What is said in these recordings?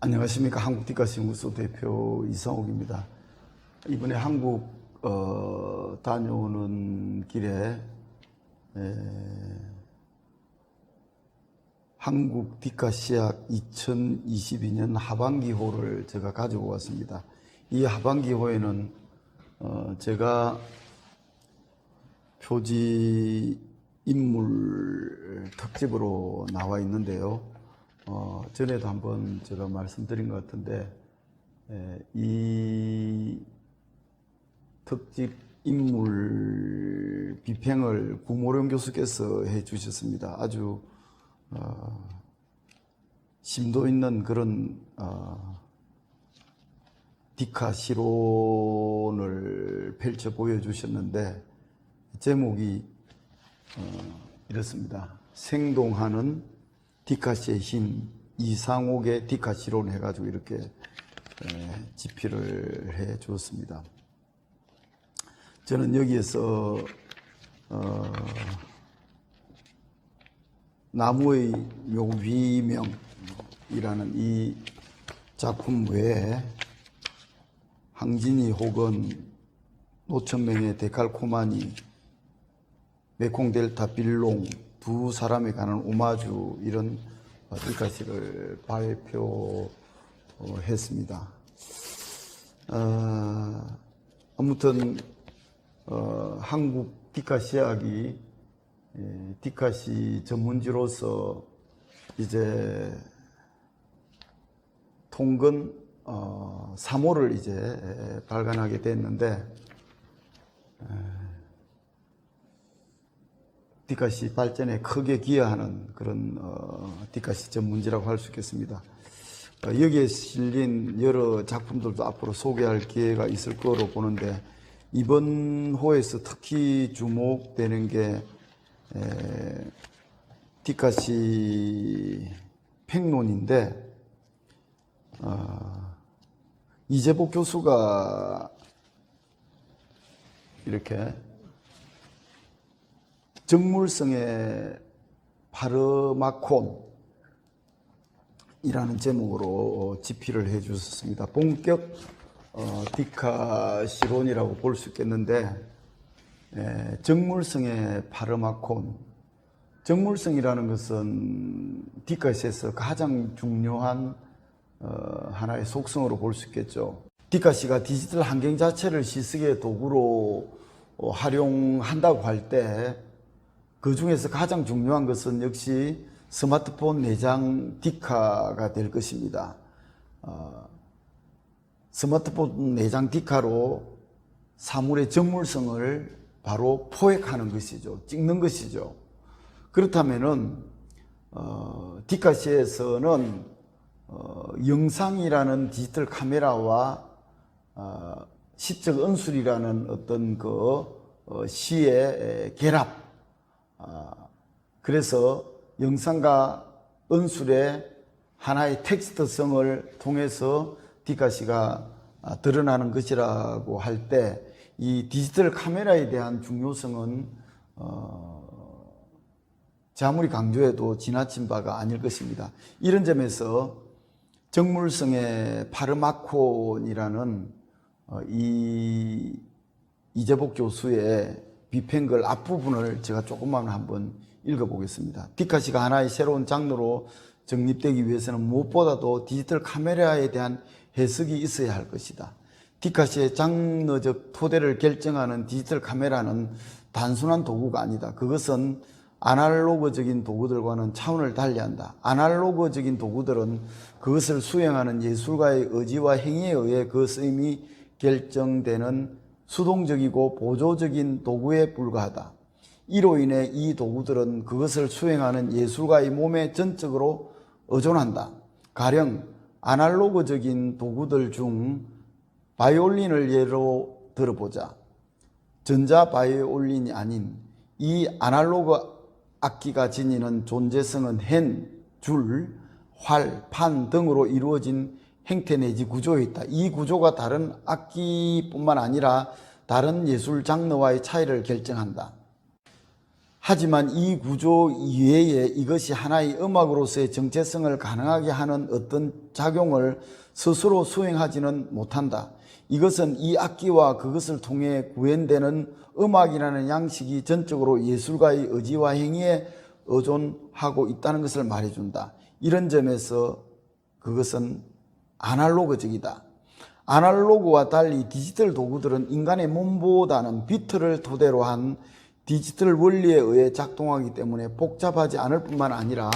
안녕하십니까. 한국디카시연구소 대표 이상욱입니다. 이번에 한국 다녀오는 길에 한국 디카시약 2022년 하반기호를 제가 가지고 왔습니다. 이 하반기호에는 제가 표지 인물 특집으로 나와 있는데요. 전에도 한번 제가 말씀드린 것 같은데, 이 특집 인물 비평을 구모령 교수께서 해 주셨습니다. 아주 심도 있는 그런 디카 시론을 펼쳐 보여주셨는데, 제목이 이렇습니다. 생동하는 디카시의 힘, 이상옥의 디카시론 해가지고 이렇게 집필을 해 주었습니다. 저는 여기에서 나무의 묘비명이라는 이 작품 외에 항진이 혹은 노천맹의 데칼코마니, 메콩델타 빌롱 두 사람에 관한 오마주 이런 디카시를 발표했습니다. 아무튼 한국 디카시학이 디카시 전문지로서 이제 통근 3호를 이제 발간하게 됐는데, 디카시 발전에 크게 기여하는 그런 디카시 전문지라고 할 수 있겠습니다. 여기에 실린 여러 작품들도 앞으로 소개할 기회가 있을 거로 보는데, 이번 호에서 특히 주목되는 게 디카시 평론인데, 이재복 교수가 이렇게 정물성의 파르마콘이라는 제목으로 집필을 해 주셨습니다. 본격 디카시론이라고 볼 수 있겠는데, 정물성의 파르마콘, 정물성이라는 것은 디카시에서 가장 중요한 하나의 속성으로 볼 수 있겠죠. 디카시가 디지털 환경 자체를 시스기의 도구로 활용한다고 할 때, 그 중에서 가장 중요한 것은 역시 스마트폰 내장 디카가 될 것입니다. 스마트폰 내장 디카로 사물의 정물성을 바로 포획하는 것이죠. 찍는 것이죠. 그렇다면은 디카시에서는 영상이라는 디지털 카메라와 시적 언술이라는 어떤 그 시의 결합, 그래서 영상과 언술의 하나의 텍스트성을 통해서 디카시가 드러나는 것이라고 할 때, 이 디지털 카메라에 대한 중요성은 제 아무리 강조해도 지나친 바가 아닐 것입니다. 이런 점에서 정물성의 파르마콘이라는 이재복 교수의 비평글 앞부분을 제가 조금만 한번 읽어보겠습니다. 디카시가 하나의 새로운 장르로 정립되기 위해서는 무엇보다도 디지털 카메라에 대한 해석이 있어야 할 것이다. 디카시의 장르적 토대를 결정하는 디지털 카메라는 단순한 도구가 아니다. 그것은 아날로그적인 도구들과는 차원을 달리한다. 아날로그적인 도구들은 그것을 수행하는 예술가의 의지와 행위에 의해 그 쓰임이 결정되는 수동적이고 보조적인 도구에 불과하다. 이로 인해 이 도구들은 그것을 수행하는 예술가의 몸에 전적으로 의존한다. 가령 아날로그적인 도구들 중 바이올린을 예로 들어보자. 전자 바이올린이 아닌 이 아날로그 악기가 지니는 존재성은 헨, 줄, 활, 판 등으로 이루어진 행태 내지 구조에 있다. 이 구조가 다른 악기뿐만 아니라 다른 예술 장르와의 차이를 결정한다. 하지만 이 구조 이외에 이것이 하나의 음악으로서의 정체성을 가능하게 하는 어떤 작용을 스스로 수행하지는 못한다. 이것은 이 악기와 그것을 통해 구현되는 음악이라는 양식이 전적으로 예술가의 의지와 행위에 의존하고 있다는 것을 말해준다. 이런 점에서 그것은 아날로그적이다. 아날로그와 달리 디지털 도구들은 인간의 몸보다는 비트를 토대로 한 디지털 원리에 의해 작동하기 때문에 복잡하지 않을 뿐만 아니라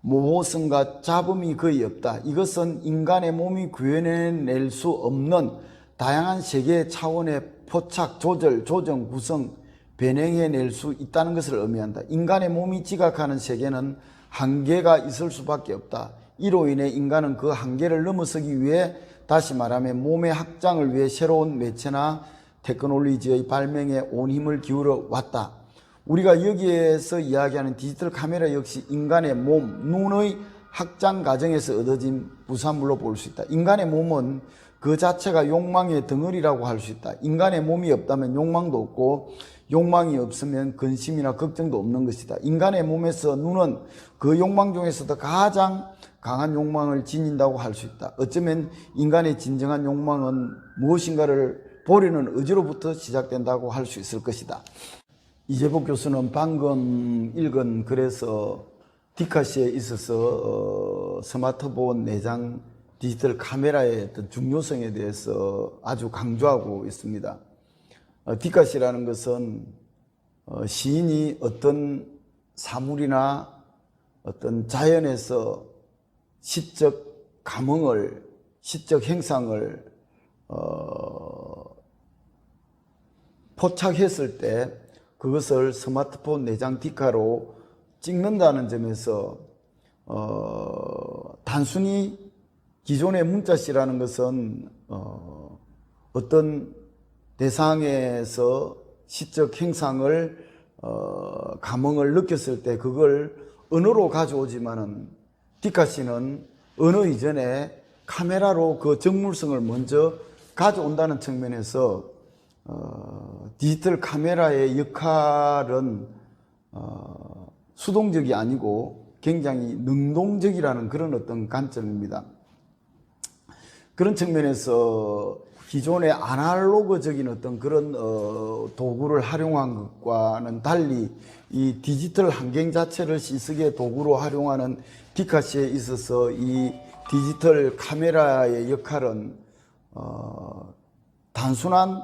모호성과 잡음이 거의 없다. 이것은 인간의 몸이 구현해낼 수 없는 다양한 세계 차원의 포착, 조절, 조정, 구성, 변형해낼 수 있다는 것을 의미한다. 인간의 몸이 지각하는 세계는 한계가 있을 수밖에 없다. 이로 인해 인간은 그 한계를 넘어서기 위해, 다시 말하면 몸의 확장을 위해 새로운 매체나 테크놀로지의 발명에 온 힘을 기울여 왔다. 우리가 여기에서 이야기하는 디지털 카메라 역시 인간의 몸, 눈의 확장 과정에서 얻어진 부산물로 볼 수 있다. 인간의 몸은 그 자체가 욕망의 덩어리라고 할 수 있다. 인간의 몸이 없다면 욕망도 없고, 욕망이 없으면 근심이나 걱정도 없는 것이다. 인간의 몸에서 눈은 그 욕망 중에서도 가장 강한 욕망을 지닌다고 할 수 있다. 어쩌면 인간의 진정한 욕망은 무엇인가를 보려는 의지로부터 시작된다고 할 수 있을 것이다. 이재복 교수는 방금 읽은 글에서 디카시에 있어서 스마트폰 내장 디지털 카메라의 어떤 중요성에 대해서 아주 강조하고 있습니다. 디카시라는 것은 시인이 어떤 사물이나 어떤 자연에서 시적 감흥을, 시적 행상을 포착했을 때 그것을 스마트폰 내장 디카로 찍는다는 점에서 단순히 기존의 문자씨라는 것은 어떤 대상에서 시적 행상을 감흥을 느꼈을 때 그걸 언어로 가져오지만은 디카씨는 언어 이전에 카메라로 그 정물성을 먼저 가져온다는 측면에서 디지털 카메라의 역할은 수동적이 아니고 굉장히 능동적이라는 그런 어떤 관점입니다. 그런 측면에서 기존의 아날로그적인 어떤 그런 도구를 활용한 것과는 달리 이 디지털 환경 자체를 시스의 도구로 활용하는 디카시에 있어서 이 디지털 카메라의 역할은 단순한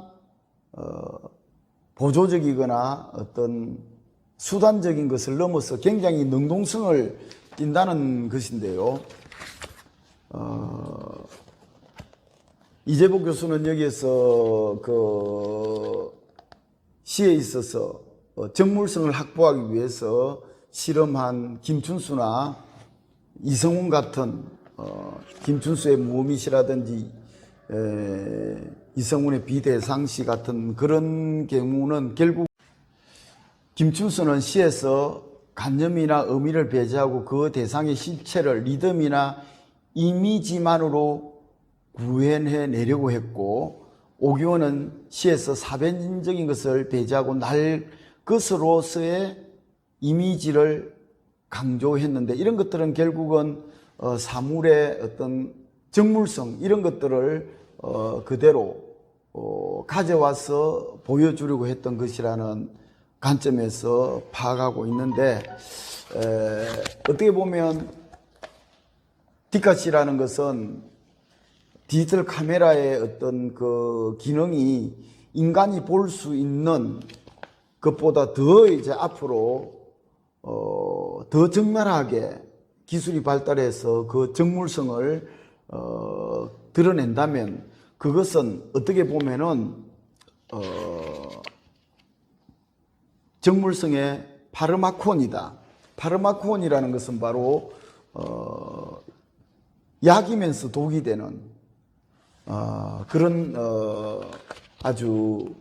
보조적이거나 어떤 수단적인 것을 넘어서 굉장히 능동성을 띈다는 것인데요. 이재복 교수는 여기에서 그 시에 있어서 정물성을 확보하기 위해서 실험한 김춘수나 이성훈 같은 김춘수의 무어밋이라든지 이성훈의 비대상시 같은 그런 경우는 결국 김춘수는 시에서 관념이나 의미를 배제하고 그 대상의 실체를 리듬이나 이미지만으로 구현해 내려고 했고, 오기원은 시에서 사변적인 것을 배제하고 날 것으로서의 이미지를 강조했는데, 이런 것들은 결국은 사물의 어떤 정물성 이런 것들을 그대로 가져와서 보여주려고 했던 것이라는 관점에서 파악하고 있는데, 어떻게 보면 디카시라는 것은 디지털 카메라의 어떤 그 기능이 인간이 볼 수 있는 것보다 더 이제 앞으로 더 적나라하게 기술이 발달해서 그 정물성을 드러낸다면 그것은 어떻게 보면은 정물성의 파르마콘이다. 파르마콘이라는 것은 바로 약이면서 독이 되는 그런 아주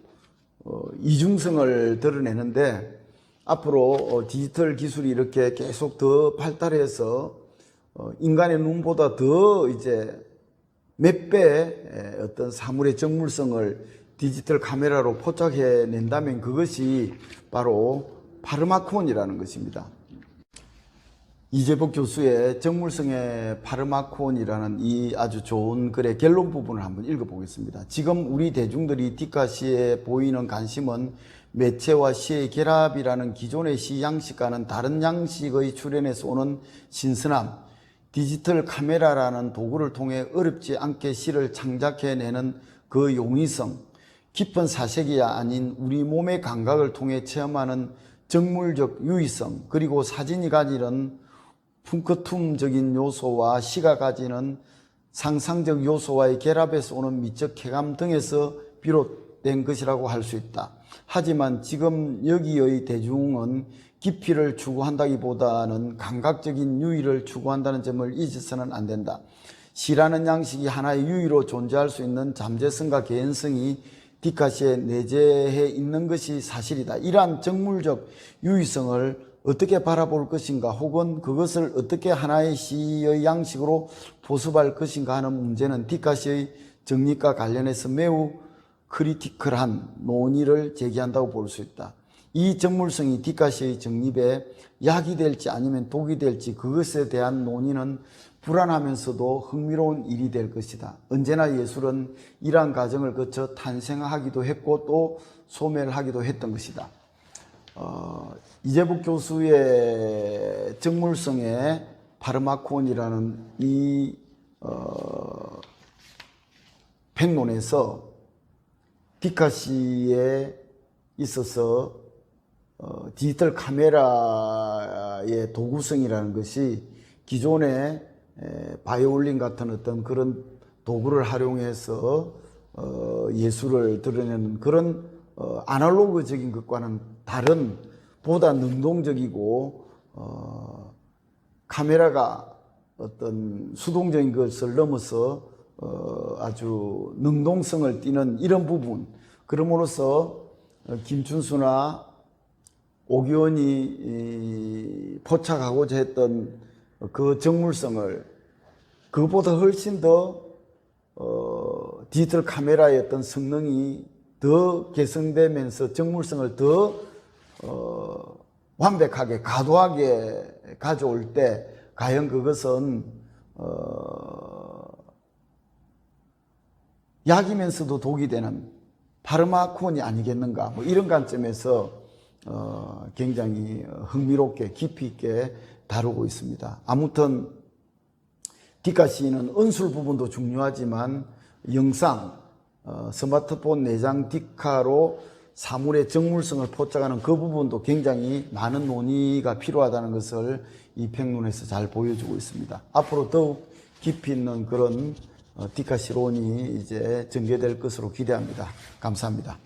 이중성을 드러내는데, 앞으로 디지털 기술이 이렇게 계속 더 발달해서 인간의 눈보다 더 이제 몇 배의 어떤 사물의 정물성을 디지털 카메라로 포착해 낸다면 그것이 바로 파르마콘이라는 것입니다. 이재복 교수의 정물성의 파르마콘이라는 이 아주 좋은 글의 결론 부분을 한번 읽어보겠습니다. 지금 우리 대중들이 디카시에 보이는 관심은 매체와 시의 결합이라는 기존의 시 양식과는 다른 양식의 출현에서 오는 신선함, 디지털 카메라라는 도구를 통해 어렵지 않게 시를 창작해내는 그 용이성, 깊은 사색이 아닌 우리 몸의 감각을 통해 체험하는 정물적 유의성, 그리고 사진이 가지는 풍크툼적인 요소와 시가 가지는 상상적 요소와의 결합에서 오는 미적 쾌감 등에서 비롯된 것이라고 할 수 있다. 하지만 지금 여기의 대중은 깊이를 추구한다기보다는 감각적인 유의를 추구한다는 점을 잊어서는 안 된다. 시라는 양식이 하나의 유의로 존재할 수 있는 잠재성과 개연성이 디카시에 내재해 있는 것이 사실이다. 이러한 정물적 유의성을 어떻게 바라볼 것인가, 혹은 그것을 어떻게 하나의 시의 양식으로 보습할 것인가 하는 문제는 디카시의 정립과 관련해서 매우 크리티컬한 논의를 제기한다고 볼 수 있다. 이 정물성이 디카시의 정립에 약이 될지 아니면 독이 될지, 그것에 대한 논의는 불안하면서도 흥미로운 일이 될 것이다. 언제나 예술은 이러한 과정을 거쳐 탄생하기도 했고 또 소멸하기도 했던 것이다. 이재복 교수의 정물성의 파르마콘이라는 이 평론에서 디카시에 있어서 디지털 카메라의 도구성이라는 것이 기존의 바이올린 같은 어떤 그런 도구를 활용해서 예술을 드러내는 그런 아날로그적인 것과는 다른, 보다 능동적이고 카메라가 어떤 수동적인 것을 넘어서 아주 능동성을 띠는 이런 부분, 그럼으로써 김춘수나 오기원이 포착하고자 했던 그 정물성을 그보다 훨씬 더 디지털 카메라의 어떤 성능이 더 개선되면서 정물성을 더 완벽하게 과도하게 가져올 때 과연 그것은 약이면서도 독이 되는 파르마콘이 아니겠는가, 뭐 이런 관점에서 굉장히 흥미롭게 깊이 있게 다루고 있습니다. 아무튼 디카시는 은술 부분도 중요하지만 영상, 스마트폰 내장 디카로 사물의 정물성을 포착하는 그 부분도 굉장히 많은 논의가 필요하다는 것을 이 평론에서 잘 보여주고 있습니다. 앞으로 더욱 깊이 있는 그런 디카시론이 이제 전개될 것으로 기대합니다. 감사합니다.